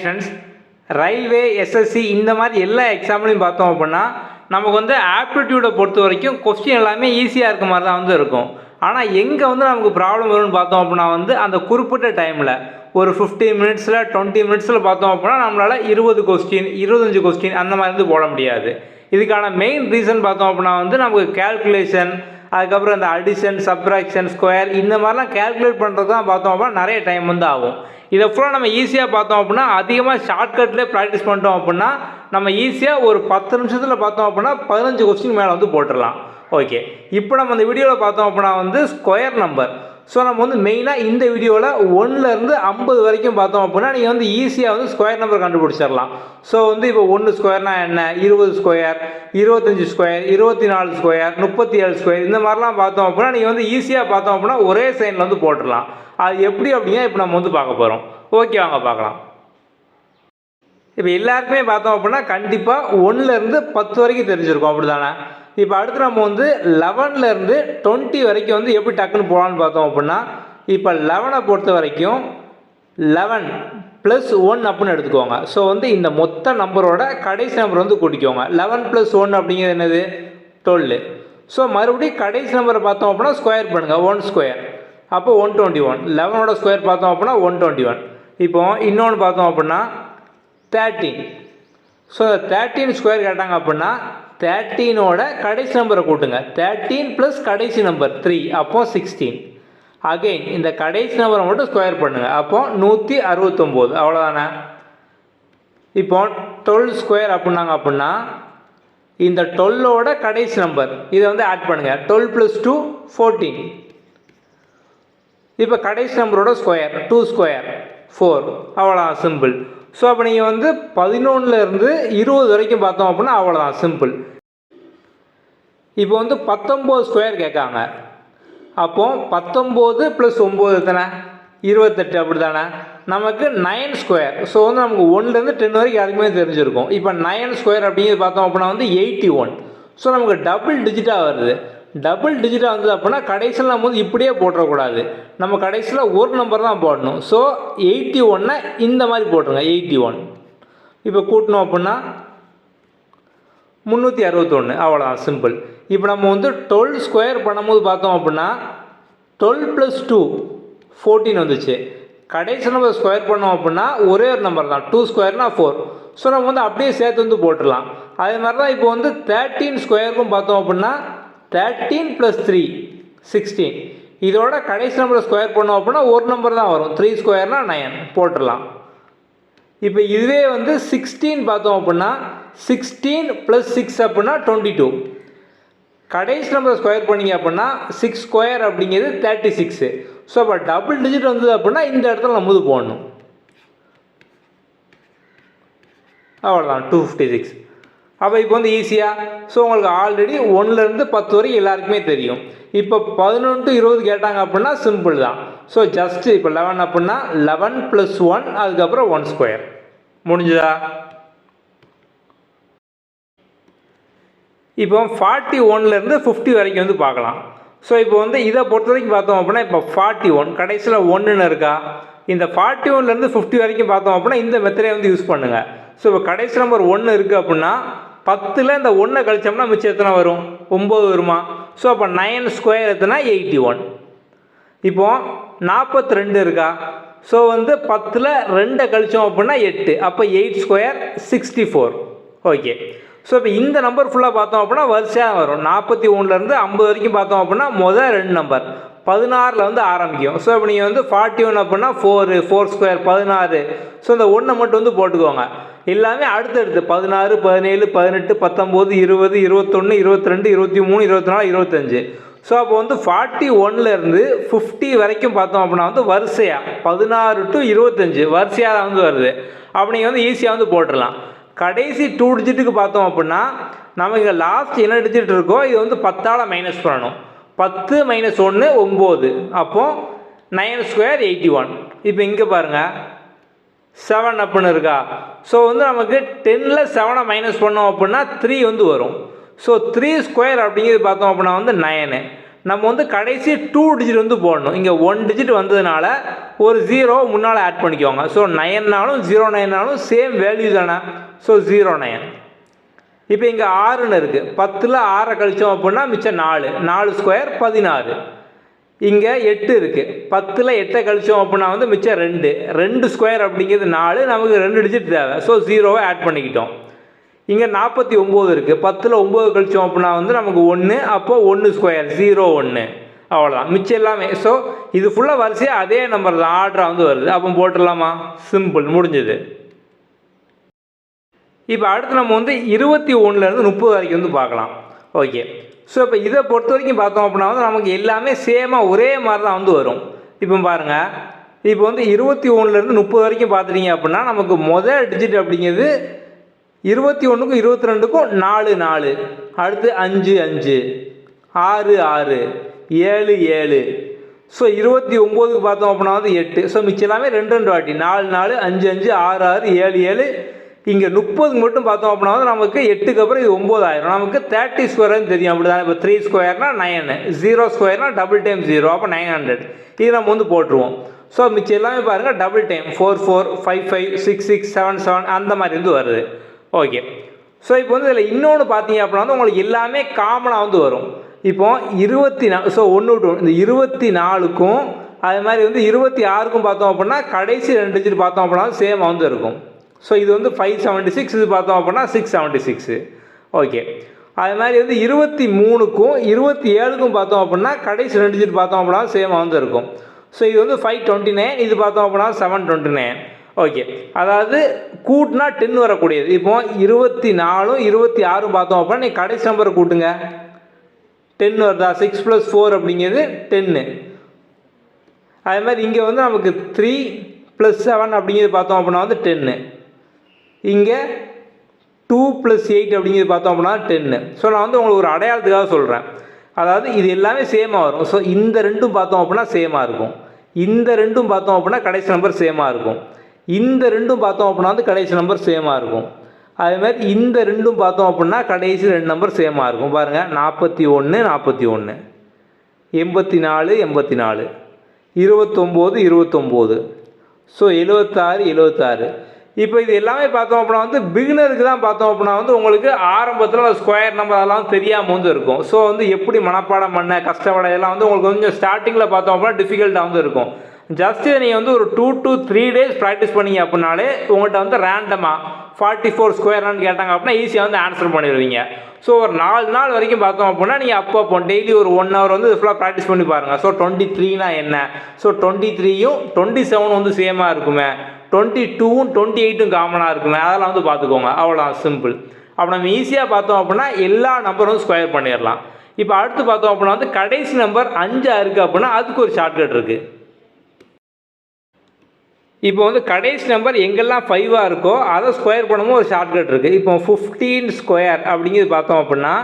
Friends, railway, SSC இந்த மாதிரி எல்லா எக்ஸாம்லையும் பார்த்தோம் அப்படின்னா நமக்கு வந்து ஆப்டிடியூடை பொறுத்த வரைக்கும் கொஸ்டின் எல்லாமே ஈஸியாக இருக்க மாதிரி தான் வந்து இருக்கும். ஆனால் எங்கே வந்து நமக்கு ப்ராப்ளம் வரும்னு பார்த்தோம் அப்படின்னா வந்து அந்த குறிப்பிட்ட டைமில் ஒரு 15 மினிட்ஸில் 20 மினிட்ஸில் பார்த்தோம் அப்படின்னா நம்மளால் 20 கொஸ்டின் 25 கொஸ்டின் அந்த மாதிரி வந்து போட முடியாது. இதுக்கான மெயின் ரீசன் பார்த்தோம் அப்படின்னா வந்து நமக்கு கேல்குலேஷன், அதுக்கப்புறம் இந்த அடிஷன், சப்ராக்ஷன், ஸ்கொயர் இந்த மாதிரிலாம் கேல்குலேட் பண்ணுறது தான் பார்த்தோம் அப்படின்னா நிறைய டைம் வந்து ஆகும். இதை ஃபுல்லாக நம்ம ஈஸியாக பார்த்தோம் அப்படின்னா அதிகமாக ஷார்ட்கட்லேயே ப்ராக்டிஸ் பண்ணிட்டோம் அப்படின்னா நம்ம ஈஸியாக ஒரு 10 நிமிஷத்தில் பார்த்தோம் அப்படின்னா 15 கொஸ்டின் மேலே வந்து போட்டுடலாம். ஓகே, இப்போ நம்ம இந்த வீடியோவில் பார்த்தோம் அப்படின்னா வந்து ஸ்கொயர் நம்பர். ஸோ நம்ம வந்து மெயினாக இந்த வீடியோவில் 1லேருந்து 50 வரைக்கும் பார்த்தோம் அப்படின்னா நீங்கள் வந்து ஈஸியாக வந்து ஸ்கொயர் நம்பர் கண்டுபிடிச்சிடலாம். ஸோ வந்து இப்போ 1 ஸ்கொயர்னா என்ன, 20 ஸ்கொயர், 25 ஸ்கொயர், 24 ஸ்கொயர், 37 ஸ்கொயர் இந்த மாதிரிலாம் பார்த்தோம் அப்படின்னா நீங்கள் வந்து ஈஸியாக பார்த்தோம் அப்படின்னா ஒரே சைனில் வந்து போட்டுடலாம். அது எப்படி அப்படின்னா இப்போ நம்ம வந்து பார்க்க போகிறோம். ஓகே, வாங்க பார்க்கலாம். இப்போ எல்லாருக்குமே பார்த்தோம் அப்படின்னா கண்டிப்பாக 1லேருந்து 10 வரைக்கும் தெரிஞ்சிருக்கும், அப்படி தானே? இப்போ அடுத்து நம்ம வந்து 11லேருந்து 20 வரைக்கும் வந்து எப்படி டக்குன்னு போகலான்னு பார்த்தோம் அப்படின்னா இப்போ 11 பொறுத்த வரைக்கும் 11 + 1 அப்படின்னு எடுத்துக்கோங்க. ஸோ வந்து இந்த மொத்த நம்பரோட கடைசி நம்பர் வந்து கூட்டிக்கோங்க. 11 + 1 அப்படிங்கிறது என்னது, 12. ஸோ மறுபடியும் கடைசி நம்பரை பார்த்தோம் அப்படின்னா ஸ்கொயர் பண்ணுங்கள், 1 ஸ்கொயர், அப்போ 121. 11ஓட ஸ்கொயர் பார்த்தோம் அப்படின்னா 121. இப்போ இன்னொன்று பார்த்தோம் அப்படின்னா 13. ஸோ 13 ஸ்கொயர் கேட்டாங்க அப்படின்னா 13ஓட கடைசி நம்பரை கூட்டுங்க. 13 + கடைசி நம்பர் 3, அப்போ 16. அகெயின் இந்த கடைசி நம்பரை மட்டும் ஸ்கொயர் பண்ணுங்கள், அப்போ 169. அவ்வளோதானே? இப்போ 12 ஸ்கொயர் அப்படின்னாங்க அப்படின்னா இந்த 12ஓட கடைசி நம்பர் இதை வந்து ஆட் பண்ணுங்கள். 12 + 2 14. இப்போ கடைசி நம்பரோட ஸ்கொயர் 2 ஸ்கொயர் 4. அவ்வளோதான், சிம்பிள். ஸோ அப்போ நீங்கள் வந்து 11லேருந்து 20 வரைக்கும் பார்த்தோம் அப்படின்னா அவ்வளோதான், சிம்பிள். இப்போ வந்து 19 ஸ்கொயர் கேட்காங்க. அப்போ 19 + 9 தானே, 28 அப்படி தானே? நமக்கு 9 ஸ்கொயர். ஸோ வந்து நமக்கு 1லேருந்து 10 வரைக்கும் யாருக்குமே தெரிஞ்சிருக்கும். இப்போ 9 ஸ்கொயர் அப்படிங்கிறது பார்த்தோம் அப்படின்னா வந்து 81. ஸோ நமக்கு டபுள் டிஜிட்டாக வருது. டபுள் டிஜிட்டாக வந்தது அப்படின்னா கடைசியில் நம்ம வந்து இப்படியே போட்டுறக்கூடாது, நம்ம கடைசியில் ஒரு நம்பர் தான் போடணும். ஸோ 81 இந்த மாதிரி போட்டுருங்க, 81. இப்போ கூட்டணும் அப்படின்னா 361. அவ்வளோதான், சிம்பிள். இப்போ நம்ம வந்து 12 ஸ்கொயர் பண்ணும்போது பார்த்தோம் அப்படின்னா 12 + 2 14 வந்துச்சு. கடைசி நம்பர் ஸ்கொயர் பண்ணோம் அப்படின்னா ஒரே ஒரு நம்பர் தான், 2 ஸ்கொயர்னா 4. ஸோ நம்ம வந்து அப்படியே சேர்த்து வந்து போட்டுடலாம். அதே மாதிரி தான் இப்போ வந்து 13 ஸ்கொயருக்கும் பார்த்தோம் அப்படின்னா 13 + 3 16. இதோட கடைசி நம்பரை ஸ்கொயர் பண்ணோம் அப்படின்னா ஒரு நம்பர் தான் வரும், 3 ஸ்கொயர்னா 9 போட்டுடலாம். இப்போ இதுவே வந்து 16 பார்த்தோம் அப்படின்னா 16 + 6 அப்படின்னா 22. கடைசி நம்பரை ஸ்கொயர் பண்ணிங்க அப்படின்னா 6 ஸ்கொயர் அப்படிங்கிறது 36. ஸோ அப்போ டபுள் டிஜிட் வந்தது அப்படின்னா இந்த இடத்துல நம்ம இது போடணும். அவ்வளோதான், 256. அப்போ இப்போ வந்து ஈஸியாக, ஸோ உங்களுக்கு ஆல்ரெடி 1லேருந்து 10 வரைக்கும் எல்லாருக்குமே தெரியும். இப்போ 11 to 20 கேட்டாங்க அப்படின்னா சிம்பிள் தான். ஸோ ஜஸ்ட்டு இப்போ 11 அப்படின்னா 11 + 1 அதுக்கப்புறம் 1 ஸ்கொயர் முடிஞ்சுதா? இப்போ 41லேருந்து 50 வரைக்கும் வந்து பார்க்கலாம். ஸோ இப்போ வந்து இதை பொறுத்த வரைக்கும் பார்த்தோம் அப்படின்னா இப்போ 41 கடைசியில் 1ன்னு இருக்கா, இந்த 41லேருந்து 50 வரைக்கும் பார்த்தோம் அப்படின்னா இந்த மெத்தடை வந்து யூஸ் பண்ணுங்கள். ஸோ இப்போ கடைசி நம்பர் 1 இருக்குது அப்படின்னா 10ல் இந்த 1 கழிச்சோம்னா மிச்சம் எத்தனை வரும், 9 வருமா? ஸோ அப்போ 9 ஸ்கொயர் எத்தனை, 81. இப்போது 42 இருக்கா, ஸோ வந்து 10ல் 2 கழிச்சோம் அப்படின்னா 8, அப்போ 8 ஸ்கொயர் 64. ஓகே, ஸோ இப்போ இந்த நம்பர் ஃபுல்லாக பார்த்தோம் அப்படின்னா வரிசையாக வரும். 41லேருந்து 50 வரைக்கும் பார்த்தோம் அப்படின்னா முதல் 2 நம்பர் 16ல் வந்து ஆரம்பிக்கும். ஸோ இப்போ நீங்கள் வந்து 41 அப்படின்னா 4 ஸ்கொயர் 16. ஸோ இந்த 1 மட்டும் வந்து போட்டுக்கோங்க. எல்லாமே அடுத்தடுத்து 16 17 18 19 20 21 22 23 24 25. ஸோ அப்போ வந்து 41லேருந்து 50 வரைக்கும் பார்த்தோம் அப்படின்னா வந்து வரிசையாக 16 to 25 வரிசையாக தான் வந்து வருது. அப்போ நீங்கள் வந்து ஈஸியாக வந்து போட்டுடலாம். கடைசி 2 டிஜிட்டுக்கு பார்த்தோம் அப்படின்னா நம்ம இங்கே லாஸ்ட் என்ன டிஜிட் இருக்கோ இது வந்து 10ஆல் மைனஸ் பண்ணணும். 10 - 1 9, அப்போது 9 ஸ்கொயர் 81. இப்போ இங்கே பாருங்கள் 7 அப்படின்னு இருக்கா, ஸோ வந்து நமக்கு 10ல் 7 மைனஸ் பண்ணோம் அப்படின்னா 3 வந்து வரும். ஸோ 3 ஸ்கொயர் அப்படிங்கிறது பார்த்தோம் அப்படின்னா வந்து 9. நம்ம வந்து கடைசி 2 டிஜிட் வந்து போடணும். இங்கே 1 டிஜிட் வந்ததுனால ஒரு 0 முன்னால் ஆட் பண்ணிக்கோங்க. ஸோ 9னாலும் 09னாலும் சேம் வேல்யூ தானே. ஸோ 09. இப்போ இங்கே 6ன்னு இருக்குது. 10ல் 6 கழிச்சோம் அப்படின்னா மிச்சம் 4. 4 ஸ்கொயர் 16. இங்கே 8 இருக்குது. 10ல் 8 கழிச்சோம் அப்படின்னா வந்து மிச்சம் 2. 2 ஸ்கொயர் அப்படிங்கிறது 4. நமக்கு 2 டிஜிட் தேவை. ஸோ 0வை ஆட் பண்ணிக்கிட்டோம். இங்கே 49 இருக்குது. 10ல் 9 கழிச்சோம் அப்படின்னா வந்து நமக்கு 1. அப்போது 1 ஸ்கொயர் 0 1. அவ்வளோதான், மிச்சம் எல்லாமே. ஸோ இது ஃபுல்லாக வரிசையாக அதே நம்பர் தான், ஆர்டராக வந்து வருது. அப்போ போட்டுடலாமா? சிம்பிள், முடிஞ்சது. இப்போ அடுத்து நம்ம வந்து 21லேருந்து 30 வரைக்கும் வந்து பார்க்கலாம். ஓகே. ஸோ இப்போ இதை பொறுத்த வரைக்கும் பார்த்தோம் அப்படின்னா வந்து நமக்கு எல்லாமே சேமாக ஒரே மாதிரி தான் வந்து வரும். இப்போ பாருங்கள், இப்போ வந்து 21லேருந்து 30 வரைக்கும் பார்த்துட்டீங்க அப்படின்னா நமக்கு முதல் டிஜிட் அப்படிங்கிறது 21க்கும் 22க்கும் 4 4, அடுத்து 5 5, 6 6, 7 7. ஸோ 29க்கு பார்த்தோம் அப்படின்னா வந்து 8. ஸோ மிச்சம் எல்லாமே 2 2 வாட்டி 4 4, 5 5, 6 6, 7 7. இங்கே 30க்கு மட்டும் பார்த்தோம் அப்படின்னா வந்து நமக்கு 8க்கு அப்புறம் இது 9 ஆயிரும். நமக்கு 30 ஸ்கொயர்னு தெரியும், அப்படி தான். இப்போ 3 ஸ்கொயர்னா 9, 0 ஸ்கொயர்னா டபுள் டைம் 0, அப்போ 900. இது நம்ம வந்து போட்டுருவோம். ஸோ மிச்சம் எல்லாமே பாருங்கள் டபுள் டைம் 4 4, 5 5, 6 6, 7 7 அந்த மாதிரி வந்து வருது. ஓகே. ஸோ இப்போ வந்து இதில் இன்னொன்று பார்த்தீங்க அப்படின்னா வந்து உங்களுக்கு எல்லாமே காமனாக வந்து வரும். இப்போ 24, ஸோ 1 to 1, இந்த 24க்கும் அது மாதிரி வந்து 26க்கும் பார்த்தோம் அப்படின்னா கடைசி 2 டிஜிட் பார்த்தோம் அப்படின்னா சேமாக வந்து இருக்கும். ஸோ இது வந்து 576, இது பார்த்தோம் அப்படின்னா 676. ஓகே. அது மாதிரி வந்து 23க்கும் 27க்கும் பார்த்தோம் அப்படின்னா கடைசி 2 டிஜிட் பார்த்தோம் அப்படின்னா சேமாக வந்து இருக்கும். ஸோ இது வந்து 529, இது பார்த்தோம் அப்படின்னா 729. ஓகே. அதாவது கூட்டினா 10 வரக்கூடியது. இப்போ 24ம் 26ம் பார்த்தோம் அப்படின்னா நீ கடைசி நம்பரை கூட்டுங்க, 10 வருதா? 6 + 4 அப்படிங்கிறது 10. அதே மாதிரி இங்கே வந்து நமக்கு 3 + 7 அப்படிங்கிறது பார்த்தோம் அப்படின்னா வந்து 10. இங்கே 2 + 8 அப்படிங்கிறது பார்த்தோம் அப்படின்னா 10. ஸோ நான் வந்து உங்களுக்கு ஒரு அடையாளத்துக்காக சொல்கிறேன். அதாவது இது எல்லாமே சேமாக வரும். ஸோ இந்த ரெண்டும் பார்த்தோம் அப்படின்னா சேமாக இருக்கும். இந்த ரெண்டும் பார்த்தோம் அப்படின்னா கடைசி நம்பர் சேமாக இருக்கும். இந்த ரெண்டும் பார்த்தோம் அப்படின்னா வந்து கடைசி நம்பர் சேமாக இருக்கும். அதே மாதிரி இந்த ரெண்டும் பார்த்தோம் அப்படின்னா கடைசி 2 நம்பர் சேமாக இருக்கும். பாருங்கள், 41 41, 84 84, 29 29. ஸோ 76 76. இப்போ இது எல்லாமே பார்த்தோம் அப்படின்னா வந்து பிகினருக்கு தான் பார்த்தோம் அப்படின்னா வந்து உங்களுக்கு ஆரம்பத்தில் ஸ்கொயர் நம்பர் அதெல்லாம் தெரியாமல் வந்து இருக்கும். ஸோ வந்து எப்படி மனப்பாடம் பண்ண கஷ்டப்பட இதெல்லாம் வந்து உங்களுக்கு கொஞ்சம் ஸ்டார்டிங்கில் பார்த்தோம் அப்படின்னா டிஃபிகல்ட்டாக வந்து இருக்கும். ஜஸ்ட்டு நீங்கள் வந்து ஒரு 2 to 3 days ப்ராக்டிஸ் பண்ணிங்க அப்படின்னாலே உங்கள்கிட்ட வந்து ரேண்டமாக 44 ஸ்கொயர்னு கேட்டாங்க அப்படின்னா ஈஸியாக வந்து ஆன்சர் பண்ணிடுவீங்க. ஸோ ஒரு 4 நாள் வரைக்கும் பார்த்தோம் அப்படின்னா நீங்கள் அப்போ டெய்லி ஒரு 1 hour வந்து ஃபுல்லாக ப்ராக்டிஸ் பண்ணி பாருங்கள். ஸோ 23னா என்ன, ஸோ 23யும் 27 வந்து சேமாக இருக்குமே, 22ம் 28ம் காமனாக இருக்குமே, அதெல்லாம் வந்து பார்த்துக்கோங்க. அவ்வளோ சிம்பிள். அப்போ நம்ம ஈஸியாக பார்த்தோம் அப்படின்னா எல்லா நம்பரும் ஸ்கொயர் பண்ணிடலாம். இப்போ அடுத்து பார்த்தோம் அப்படின்னா வந்து கடைசி நம்பர் 5 இருக்குது அப்படின்னா அதுக்கு ஒரு ஷார்ட்கட் இருக்குது. இப்போ வந்து கடைசி நம்பர் எங்கெல்லாம் 5 இருக்கோ அதை ஸ்கொயர் பண்ணும்போது ஒரு ஷார்ட்கட் இருக்குது. இப்போ 15 ஸ்கொயர் அப்படிங்கிறது பார்த்தோம் அப்படின்னா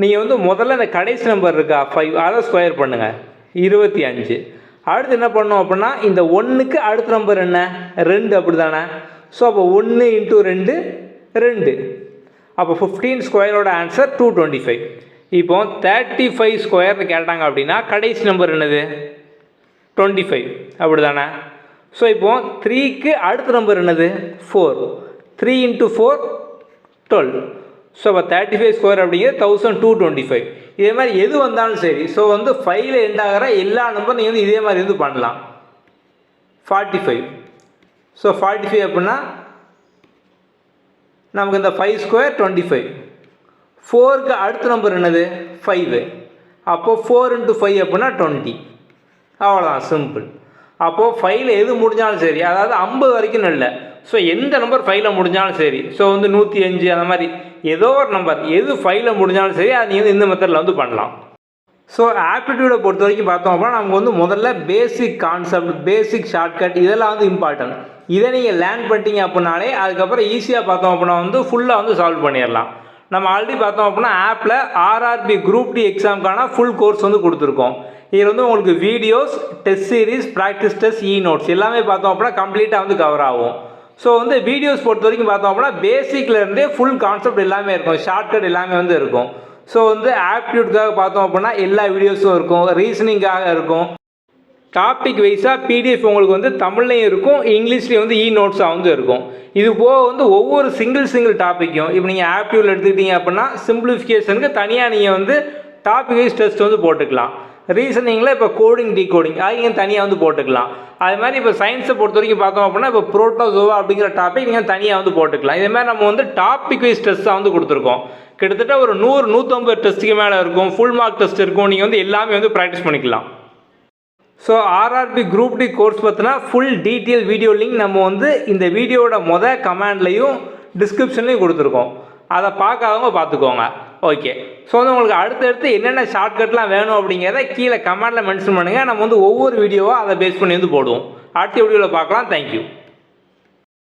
நீங்கள் வந்து முதல்ல இந்த கடைசி நம்பர் இருக்கா 5, அதை ஸ்கொயர் பண்ணுங்கள், 25. அடுத்து என்ன பண்ணோம் அப்படின்னா இந்த 1க்கு அடுத்த நம்பர் என்ன, 2 அப்படி தானே. ஸோ அப்போ 1 × 2 2. அப்போ 15 ஸ்கொயரோட ஆன்சர் 225. இப்போ 35 ஸ்கொயர்னு கேட்டாங்க அப்படின்னா கடைசி நம்பர் என்னது, 25 அப்படி தானே. ஸோ இப்போ 3க்கு அடுத்த நம்பர் என்னது, 4. 3 × 4 12. ஸோ அப்போ 35 ஸ்கொயர் அப்படிங்கிறது 1225. இதே மாதிரி எது வந்தாலும் சரி. ஸோ வந்து 5ல் எண்ட் ஆகிற எல்லா நம்பரும் நீங்கள் வந்து இதே மாதிரி வந்து பண்ணலாம். 45. ஸோ 45 அப்படின்னா நமக்கு இந்த 5 ஸ்கொயர் 25. 4க்கு அடுத்த நம்பர் என்னது, 5. அப்போது 4 × 5 அப்படின்னா 20. அவ்வளோதான், சிம்பிள். அப்போது 5ல் எது முடிஞ்சாலும் சரி, அதாவது 50 வரைக்கும் இல்லை. ஸோ எந்த நம்பர் 5ல் முடிஞ்சாலும் சரி, ஸோ வந்து 105 அந்த மாதிரி ஏதோ ஒரு நம்பர் எது 5ல் முடிஞ்சாலும் சரி அது நீங்கள் இந்த மெத்தடில் வந்து பண்ணலாம். ஸோ ஆப்டிடியூடை பொறுத்த வரைக்கும் பார்த்தோம் அப்படின்னா நமக்கு வந்து முதல்ல பேசிக் கான்செப்ட், பேசிக் ஷார்ட்கட் இதெல்லாம் வந்து இம்பார்ட்டன்ட். இதை நீங்கள் லேர்ன் பண்ணிட்டீங்க அப்படின்னாலே அதுக்கப்புறம் ஈஸியாக பார்த்தோம் அப்படின்னா வந்து ஃபுல்லாக வந்து சால்வ் பண்ணிடலாம். நம்ம ஆல்ரெடி பார்த்தோம் அப்படின்னா ஆப்பில் ஆர்ஆர்பி குரூப் டி எக்ஸாமுக்கான ஃபுல் கோர்ஸ் வந்து கொடுத்துருக்கோம். இதில் வந்து உங்களுக்கு videos, test series, practice test, notes எல்லாமே பார்த்தோம் அப்படின்னா கம்ப்ளீட்டாக வந்து கவர் ஆகும். ஸோ வந்து வீடியோஸ் பொறுத்த வரைக்கும் பார்த்தோம் அப்படின்னா பேசிக்லேருந்தே ஃபுல் கான்செப்ட் எல்லாமே இருக்கும், ஷார்ட்கட் எல்லாமே வந்து இருக்கும். ஸோ வந்து ஆப்டிடியூட்காக பார்த்தோம் அப்படின்னா எல்லா வீடியோஸும் இருக்கும், ரீசனிங்காக இருக்கும். டாபிக் வைஸாக பிடிஎஃப் உங்களுக்கு வந்து தமிழ்லையும் இருக்கும், இங்கிலீஷ்லேயும் வந்து நோட்ஸாக வந்து இருக்கும். இது போக வந்து ஒவ்வொரு சிங்கிள் டாப்பிக்கும் இப்போ நீங்கள் ஆப்டியூவில் எடுத்துக்கிட்டீங்க அப்படின்னா சிம்பிளிஃபிகேஷனுக்கு தனியாக நீங்கள் வந்து டாபிக் வைஸ் டெஸ்ட் வந்து போட்டுக்கலாம். ரீசனிங்கில் இப்போ கோடிங் டிகோடிங் அது நீங்கள் தனியாக வந்து போட்டுக்கலாம். அது மாதிரி இப்போ சயின்ஸை பொறுத்த வரைக்கும் பார்த்தோம் அப்படின்னா இப்போ புரோட்டோசோவா அப்படிங்கிற டாபிக் நீங்கள் தனியாக வந்து போட்டுக்கலாம். இதே மாதிரி நம்ம வந்து டாபிக் வைஸ் டெஸ்ட்டாக வந்து கொடுத்துருக்கோம். கிட்டத்தட்ட ஒரு 100-150 டெஸ்ட்டுக்கு மேலே இருக்கும், ஃபுல் மார்க் டெஸ்ட் இருக்கும். நீங்கள் வந்து எல்லாமே வந்து ப்ராக்டிஸ் பண்ணிக்கலாம். So RRB group D course பார்த்தினா ஃபுல் டீட்டெயில் வீடியோ லிங்க் நம்ம வந்து இந்த வீடியோட கமெண்ட்லையும் டிஸ்கிரிப்ஷன்லையும் கொடுத்துருக்கோம். அதை பார்க்காதவங்க பார்த்துக்கோங்க. ஓகே, ஸோ வந்து உங்களுக்கு அடுத்தடுத்து என்னென்ன ஷார்ட்கட்லாம் வேணும் அப்படிங்கிறத கீழே கமெண்டில் மென்ஷன் பண்ணுங்கள். நம்ம வந்து ஒவ்வொரு வீடியோவாக அதை பேஸ் பண்ணி வந்து போடுவோம். அடுத்த வீடியோவில் பார்க்கலாம். தேங்க்யூ.